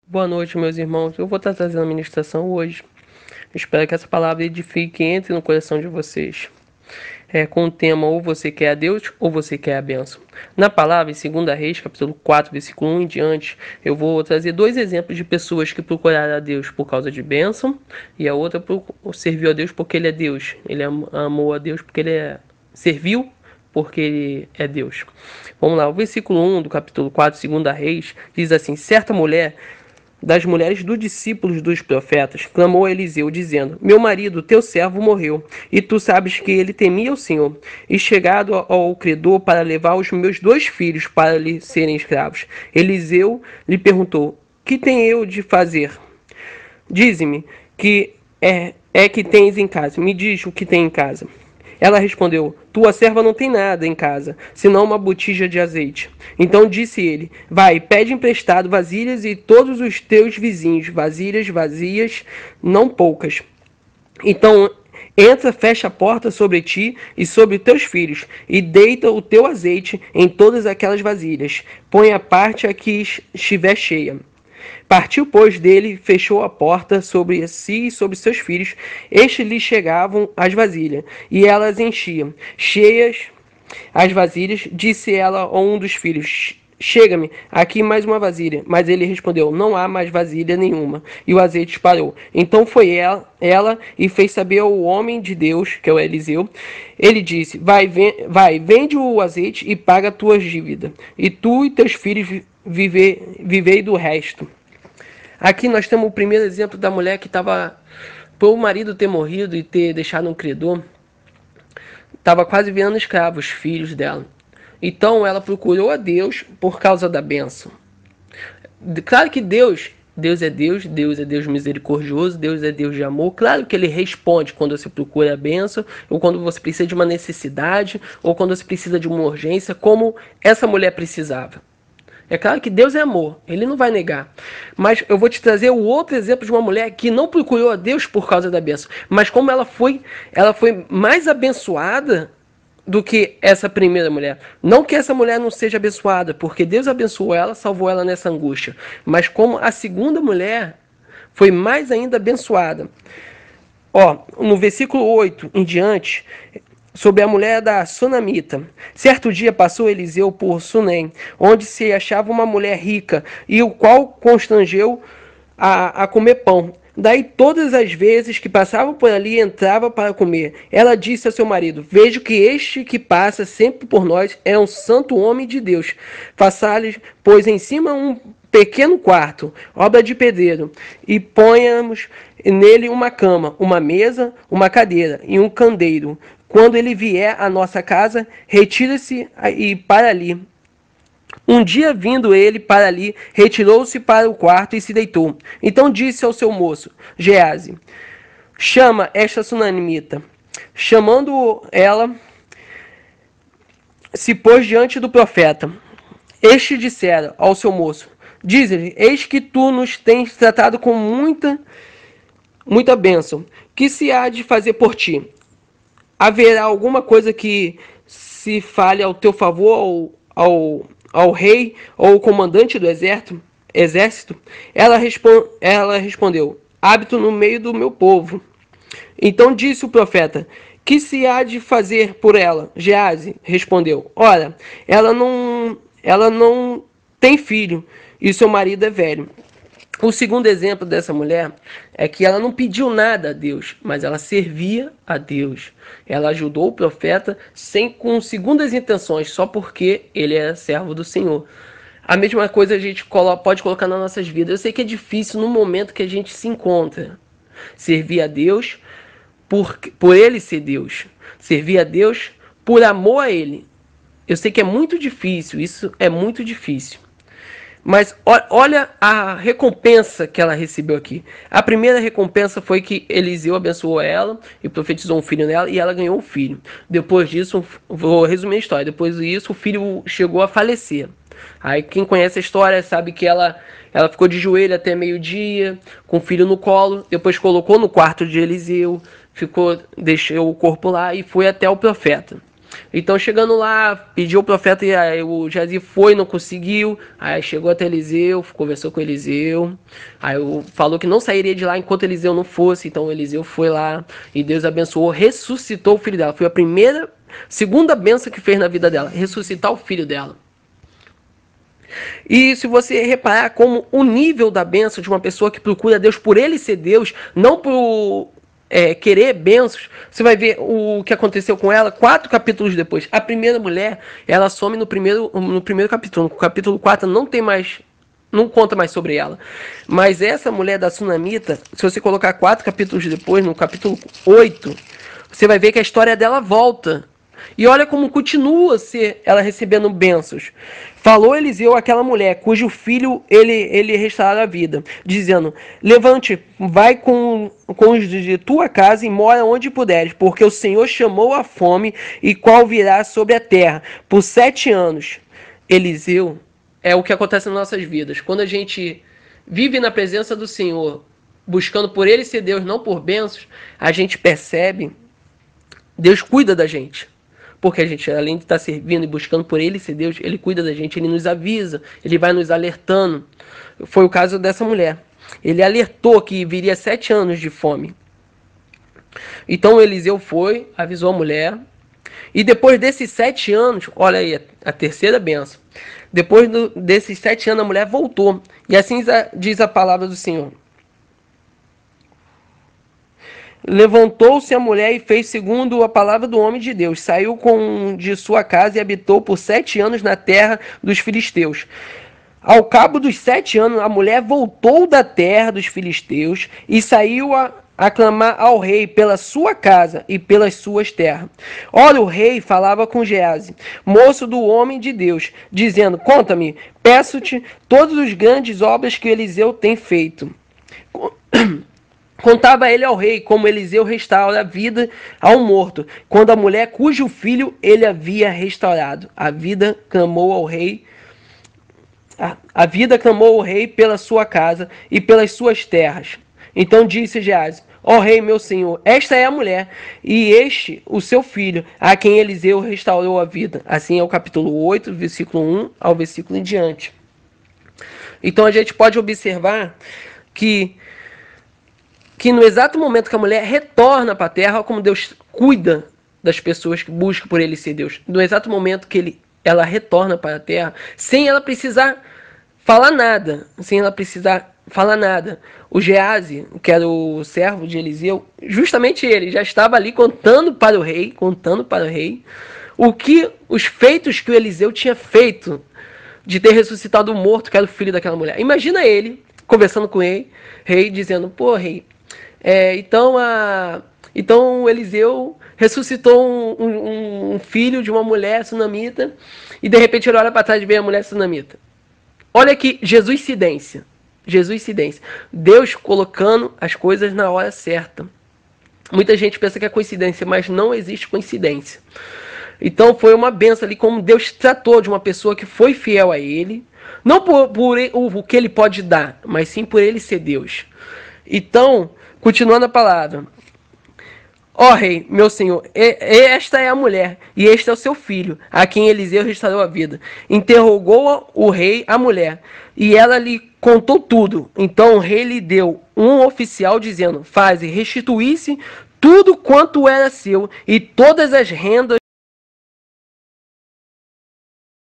Boa noite, meus irmãos. Eu vou estar trazendo a ministração hoje. Espero que essa palavra edifique e entre no coração de vocês. Com o tema ou você quer a Deus ou você quer a bênção. Na palavra, em 2 Reis, capítulo 4, versículo 1 em diante, eu vou trazer dois exemplos de pessoas que procuraram a Deus por causa de bênção e a outra serviu a Deus porque ele é Deus. Ele amou a Deus porque serviu porque ele é Deus. Vamos lá, o versículo 1 do capítulo 4, 2 Reis, diz assim: certa mulher das mulheres dos discípulos dos profetas, clamou a Eliseu, dizendo: meu marido, teu servo, morreu, e tu sabes que ele temia o Senhor, e chegado ao credor para levar os meus 2 filhos para lhe serem escravos. Eliseu lhe perguntou: que tenho eu de fazer? Dize-me que que tens em casa. Me diz o que tem em casa. Ela respondeu: tua serva não tem nada em casa, senão uma botija de azeite. Então disse ele: vai, pede emprestado vasilhas e todos os teus vizinhos, vasilhas vazias, não poucas. Então entra, fecha a porta sobre ti e sobre teus filhos, e deita o teu azeite em todas aquelas vasilhas. Põe a parte a que estiver cheia. Partiu, pois, dele, fechou a porta sobre si e sobre seus filhos. Estes lhe chegavam as vasilhas, e elas enchiam. Cheias as vasilhas, disse ela a um dos filhos: chega-me aqui mais uma vasilha. Mas ele respondeu: não há mais vasilha nenhuma. E o azeite parou. Então foi ela e fez saber ao homem de Deus, que é o Eliseu. Ele disse: vai, vende o azeite e paga a tua dívida. E tu e teus filhos vivei do resto. Aqui nós temos o primeiro exemplo da mulher que estava, por o marido ter morrido e ter deixado um credor, estava quase virando escravo os filhos dela. Então ela procurou a Deus por causa da bênção. Claro que Deus é Deus, Deus é Deus misericordioso, Deus é Deus de amor. Claro que Ele responde quando você procura a bênção, ou quando você precisa de uma necessidade, ou quando você precisa de uma urgência, como essa mulher precisava. É claro que Deus é amor, Ele não vai negar. Mas eu vou te trazer o outro exemplo de uma mulher que não procurou a Deus por causa da bênção, mas como ela foi mais abençoada do que essa primeira mulher. Não que essa mulher não seja abençoada, porque Deus abençoou ela, salvou ela nessa angústia. Mas como a segunda mulher foi mais ainda abençoada. No versículo 8 em diante, sobre a mulher da Sunamita. Certo dia passou Eliseu por Sunem, onde se achava uma mulher rica, e o qual constrangeu a comer pão. Daí todas as vezes que passava por ali, entrava para comer. Ela disse a seu marido: vejo que este que passa sempre por nós é um santo homem de Deus. Faça-lhe, pois, em cima um pequeno quarto, obra de pedreiro, e ponhamos nele uma cama, uma mesa, uma cadeira e um candeeiro. Quando ele vier à nossa casa, retira-se e para ali. Um dia, vindo ele para ali, retirou-se para o quarto e se deitou. Então disse ao seu moço, Geazi: chama esta sunamita. Chamando ela, se pôs diante do profeta. Este dissera ao seu moço: diz-lhe, eis que tu nos tens tratado com muita bênção. Que se há de fazer por ti? Haverá alguma coisa que se fale ao teu favor ao rei ou ao comandante do exército? Ela respondeu: hábito no meio do meu povo. Então disse o profeta: que se há de fazer por ela? Geazi respondeu: ora, ela não tem filho e seu marido é velho. O segundo exemplo dessa mulher é que ela não pediu nada a Deus, mas ela servia a Deus. Ela ajudou o profeta com segundas intenções, só porque ele era servo do Senhor. A mesma coisa a gente pode colocar nas nossas vidas. Eu sei que é difícil no momento que a gente se encontra. Servir a Deus por ele ser Deus. Servir a Deus por amor a ele. Eu sei que é muito difícil, isso é muito difícil. Mas olha a recompensa que ela recebeu aqui. A primeira recompensa foi que Eliseu abençoou ela e profetizou um filho nela e ela ganhou um filho. Depois disso, vou resumir a história. Depois disso, o filho chegou a falecer. Aí quem conhece a história sabe que ela ficou de joelho até meio-dia, com o filho no colo. Depois colocou no quarto de Eliseu, deixou o corpo lá e foi até o profeta. Então, chegando lá, pediu o profeta, e aí o Geazi foi, não conseguiu. Aí chegou até Eliseu, conversou com Eliseu. Aí falou que não sairia de lá enquanto Eliseu não fosse. Então, Eliseu foi lá e Deus abençoou, ressuscitou o filho dela. Foi a segunda bênção que fez na vida dela, ressuscitar o filho dela. E se você reparar como o nível da bênção de uma pessoa que procura Deus por ele ser Deus, não por querer bênçãos, você vai ver o que aconteceu com ela 4 capítulos depois. A primeira mulher, ela some no primeiro capítulo. No capítulo 4 não tem mais, não conta mais sobre ela. Mas essa mulher da Sunamita, se você colocar 4 capítulos depois, no capítulo 8, você vai ver que a história dela volta. E olha como continua ela recebendo bênçãos. Falou Eliseu àquela mulher, cujo filho ele restaurara a vida, dizendo: levante, vai com os de tua casa e mora onde puderes, porque o Senhor chamou a fome, e qual virá sobre a terra por 7 anos. Eliseu é o que acontece nas nossas vidas. Quando a gente vive na presença do Senhor, buscando por Ele ser Deus, não por bênçãos, a gente percebe, Deus cuida da gente. Porque a gente, além de estar servindo e buscando por Ele ser Deus, Ele cuida da gente, Ele nos avisa, Ele vai nos alertando. Foi o caso dessa mulher. Ele alertou que viria 7 anos de fome. Então Eliseu foi, avisou a mulher. E depois desses 7 anos, olha aí, a terceira bênção. Depois desses 7 anos, a mulher voltou. E assim diz a palavra do Senhor. Levantou-se a mulher e fez segundo a palavra do homem de Deus. Saiu de sua casa e habitou por 7 anos na terra dos filisteus. Ao cabo dos 7 anos, a mulher voltou da terra dos filisteus e saiu a clamar ao rei pela sua casa e pelas suas terras. Ora, o rei falava com Geazi, moço do homem de Deus, dizendo: conta-me, peço-te todas as grandes obras que Eliseu tem feito. Contava ele ao rei como Eliseu restaura a vida ao morto, quando a mulher cujo filho ele havia restaurado. A vida clamou ao rei pela sua casa e pelas suas terras. Então disse Geazi: ó rei meu senhor, esta é a mulher, e este o seu filho, a quem Eliseu restaurou a vida. Assim é o capítulo 8, versículo 1 ao versículo em diante. Então a gente pode observar que no exato momento que a mulher retorna para a terra, olha como Deus cuida das pessoas que buscam por Ele ser Deus. No exato momento que ela retorna para a terra, sem ela precisar falar nada, o Geazi, que era o servo de Eliseu, justamente ele já estava ali contando para o rei, os feitos que o Eliseu tinha feito de ter ressuscitado o morto, que era o filho daquela mulher. Imagina ele conversando com o rei, dizendo: pô, rei, então Eliseu ressuscitou um filho de uma mulher sunamita, e de repente ele olha para trás e vê a mulher sunamita. Olha que Jesuscidência. Deus colocando as coisas na hora certa. Muita gente pensa que é coincidência, mas não existe coincidência. Então foi uma benção ali, como Deus tratou de uma pessoa que foi fiel a Ele, não por o que Ele pode dar, mas sim por Ele ser Deus. Então, continuando a palavra: ó rei, meu senhor, esta é a mulher, e este é o seu filho, a quem Eliseu restaurou a vida. Interrogou o rei a mulher, e ela lhe contou tudo. Então o rei lhe deu um oficial, dizendo: faze restituir-se tudo quanto era seu, e todas as rendas